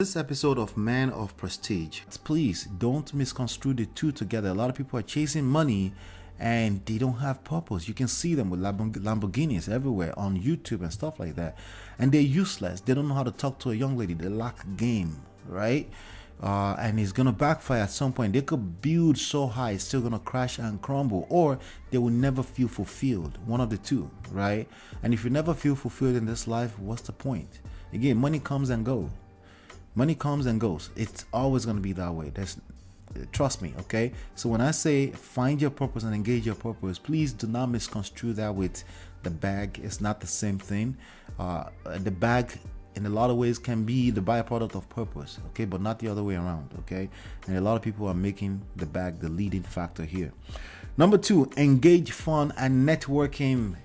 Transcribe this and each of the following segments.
This episode of Man of Prestige, please don't misconstrue the two together. A lot of people are chasing money and they don't have purpose. You can see them with Lamborghinis everywhere on YouTube and stuff like that, and they're useless. They don't know how to talk to a young lady. They lack game, right? And it's gonna backfire at some point. They could build so high, it's still gonna crash and crumble, or they will never feel fulfilled. One of the two, right? And if you never feel fulfilled in this life, what's the point? Again, money comes and goes. Money comes and goes. It's always going to be that way. Trust me, okay? So when I say find your purpose and engage your purpose, please do not misconstrue that with the bag. It's not the same thing. The bag, in a lot of ways, can be the byproduct of purpose, okay? But not the other way around, okay? And a lot of people are making the bag the leading factor here. Number 2, engage fun and networking.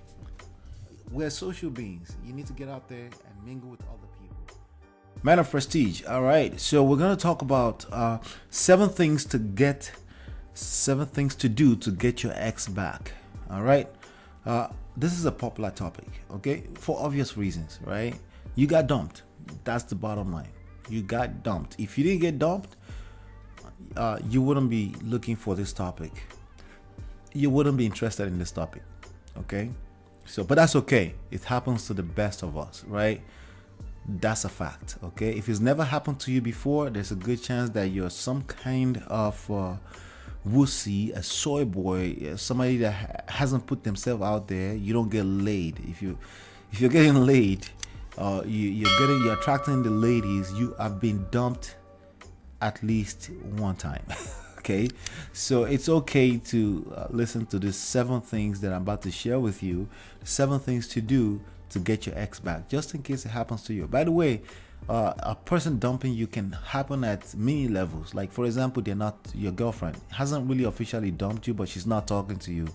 We're social beings. You need to get out there and mingle with other people. Man of Prestige. All right, so we're going to talk about 7 things to do to get your ex back. All right, this is a popular topic, okay, for obvious reasons, right? You got dumped. That's the bottom line. You got dumped. If you didn't get dumped, you wouldn't be looking for this topic. You wouldn't be interested in this topic, okay? So, but that's okay. It happens to the best of us, right? That's a fact, okay? If it's never happened to you before, there's a good chance that you're some kind of wussy, a soy boy, somebody that hasn't put themselves out there. You don't get laid. If you're getting laid, you're attracting the ladies. You have been dumped at least one time. Okay, so it's okay to listen to the 7 things that I'm about to share with you. 7 things to do to get your ex back, just in case it happens to you. By the way, a person dumping you can happen at many levels. Like, for example, they're not your girlfriend, hasn't really officially dumped you, but she's not talking to you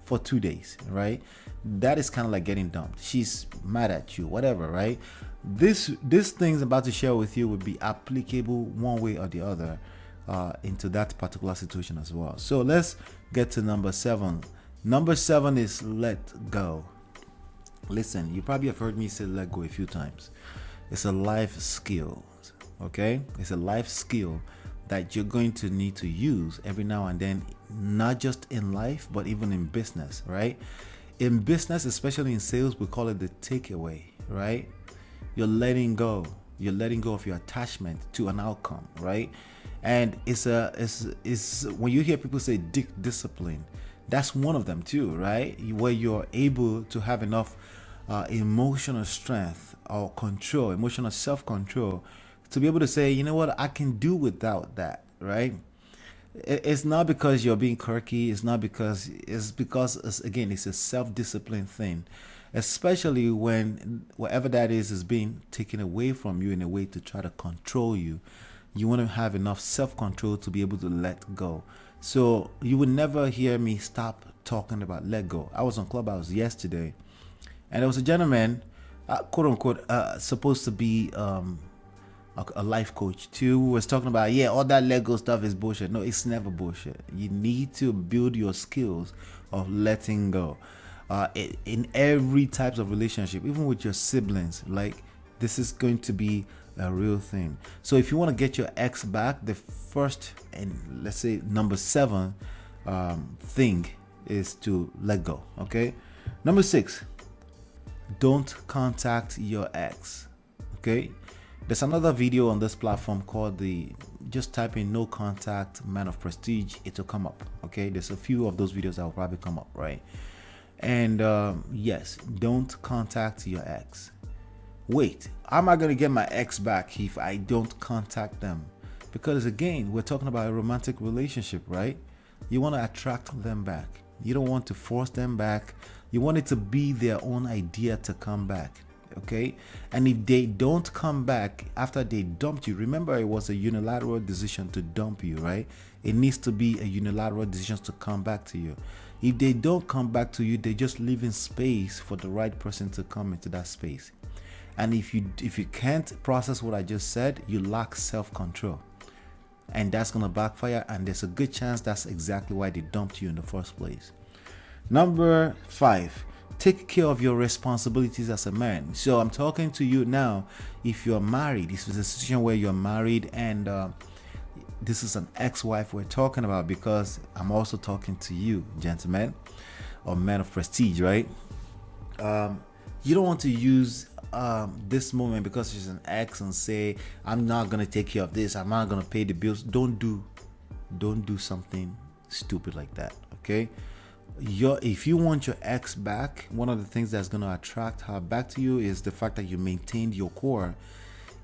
for 2 days, right? That is kind of like getting dumped. She's mad at you, whatever, right? These things I'm about to share with you would be applicable one way or the other into that particular situation as well. So let's get to number 7. Number 7 is let go. Listen, you probably have heard me say let go a few times. It's a life skill, okay? It's a life skill that you're going to need to use every now and then, not just in life, but even in business, right? In business, especially in sales, we call it the takeaway, right? You're letting go. You're letting go of your attachment to an outcome, right? And it's when you hear people say discipline, that's one of them too, right? Where you're able to have enough emotional strength or control, emotional self-control, to be able to say, you know what, I can do without that, right? It's not because you're being quirky. It's because again, it's a self-discipline thing, especially when whatever that is being taken away from you in a way to try to control you. You want to have enough self-control to be able to let go. So you would never hear me stop talking about let go. I was on Clubhouse yesterday, and there was a gentleman, quote unquote, supposed to be a life coach too, who was talking about, yeah, all that let go stuff is bullshit. No, it's never bullshit. You need to build your skills of letting go in every types of relationship, even with your siblings. Like, this is going to be a real thing. So if you want to get your ex back, the first and let's say number 7 thing is to let go, okay? Number 6, don't contact your ex, okay? There's another video on this platform called just type in no contact Man of Prestige, it will come up, okay? There's a few of those videos that will probably come up, right? And yes, don't contact your ex. Wait, how am I going to get my ex back if I don't contact them? Because again, we're talking about a romantic relationship, right? You want to attract them back. You don't want to force them back. You want it to be their own idea to come back, okay? And if they don't come back after they dumped you, remember it was a unilateral decision to dump you, right? It needs to be a unilateral decision to come back to you. If they don't come back to you, they just leave in space for the right person to come into that space. And if you can't process what I just said, you lack self-control, and that's gonna backfire. And there's a good chance that's exactly why they dumped you in the first place. Number 5, take care of your responsibilities as a man. So I'm talking to you now. If you're married, this is a situation where you're married and this is an ex-wife we're talking about, because I'm also talking to you, gentlemen, or men of prestige, right? You don't want to use this moment because she's an ex and say, I'm not gonna take care of this, I'm not gonna pay the bills. Don't do something stupid like that. Okay, if you want your ex back, one of the things that's gonna attract her back to you is the fact that you maintained your core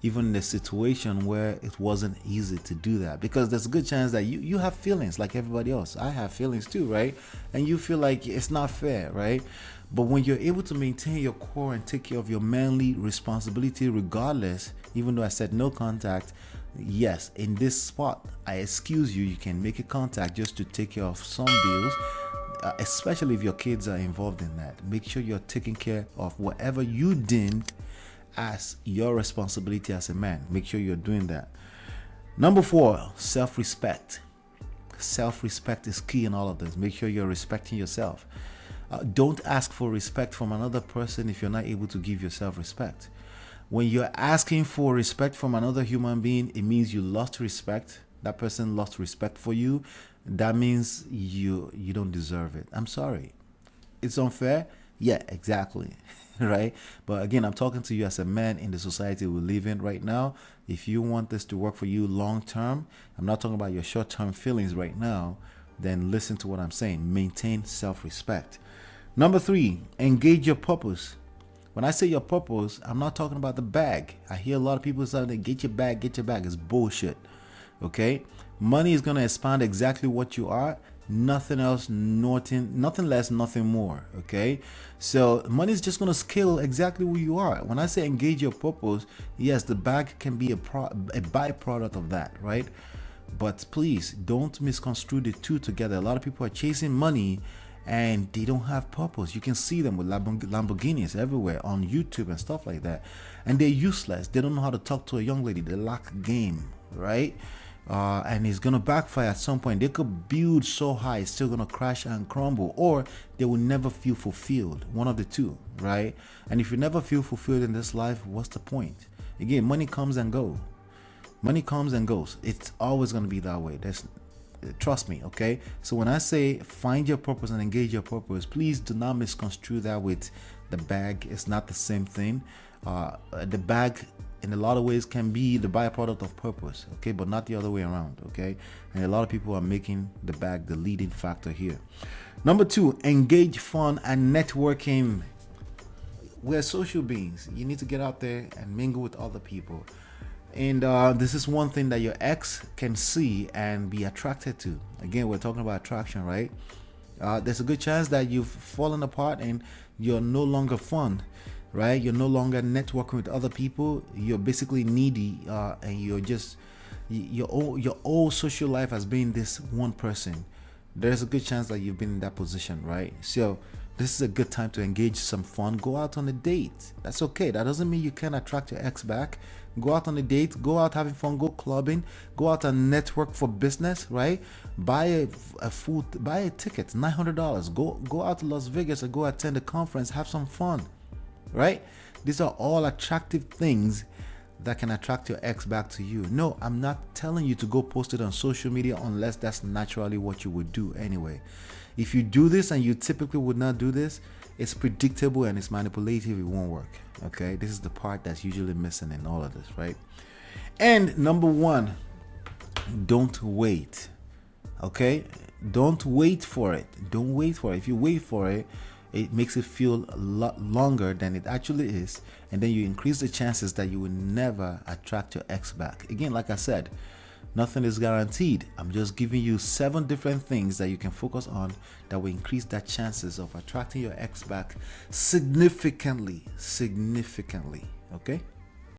even in a situation where it wasn't easy to do that, because there's a good chance that you have feelings like everybody else. I have feelings too, right? And you feel like it's not fair, right? But when you're able to maintain your core and take care of your manly responsibility regardless, even though I said no contact, yes, in this spot I excuse you, you can make a contact just to take care of some bills, especially if your kids are involved in that. Make sure you're taking care of whatever you deem as your responsibility as a man. Make sure you're doing that. Number 4, self-respect. Self-respect is key in all of this. Make sure you're respecting yourself. Don't ask for respect from another person if you're not able to give yourself respect. When you're asking for respect from another human being, it means you lost respect. That person lost respect for you. That means you don't deserve it. I'm sorry. It's unfair. Yeah, exactly. Right? But again, I'm talking to you as a man in the society we live in right now. If you want this to work for you long term, I'm not talking about your short term feelings right now, then listen to what I'm saying. Maintain self-respect. Number 3, engage your purpose. When I say your purpose, I'm not talking about the bag. I hear a lot of people saying, get your bag, get your bag. It's bullshit. Okay? Money is going to expand exactly what you are. Nothing else, nothing less, nothing more. Okay, so money is just going to scale exactly who you are. When I say engage your purpose, yes, the bag can be a byproduct of that, right? But please don't misconstrue the two together. A lot of people are chasing money and they don't have purpose. You can see them with Lamborghinis everywhere on YouTube and stuff like that, and they're useless. They don't know how to talk to a young lady. They lack game, right? And it's gonna backfire at some point. They could build so high, it's still gonna crash and crumble, or they will never feel fulfilled. One of the two, right? And if you never feel fulfilled in this life, what's the point? Again, money comes and goes. Money comes and goes. It's always gonna be that way. Trust me, okay? So when I say find your purpose and engage your purpose, please do not misconstrue that with the bag. It's not the same thing. The bag in a lot of ways can be the byproduct of purpose, okay, but not the other way around, okay? And a lot of people are making the bag the leading factor here. Number 2, engage fun and networking. We're social beings. You need to get out there and mingle with other people. And this is one thing that your ex can see and be attracted to. Again, we're talking about attraction, right? There's a good chance that you've fallen apart and you're no longer fun, right? You're no longer networking with other people. You're basically needy, and you're just your whole social life has been this one person. There's a good chance that you've been in that position, right? So this is a good time to engage some fun. Go out on a date. That's okay. That doesn't mean you can't attract your ex back. Go out on a date. Go out having fun. Go clubbing. Go out and network for business, right? Buy a ticket, $900. Go out to Las Vegas and go attend a conference. Have some fun, right? These are all attractive things that can attract your ex back to you. No, I'm not telling you to go post it on social media unless that's naturally what you would do anyway. If you do this and you typically would not do this, it's predictable and it's manipulative. It won't work. Okay, this is the part that's usually missing in all of this, right? And number 1, don't wait. Okay, don't wait for it. Don't wait for it. If you wait for it, it makes it feel a lot longer than it actually is, and then you increase the chances that you will never attract your ex back. Again, like I said, nothing is guaranteed. I'm just giving you 7 different things that you can focus on that will increase that chances of attracting your ex back significantly. Okay?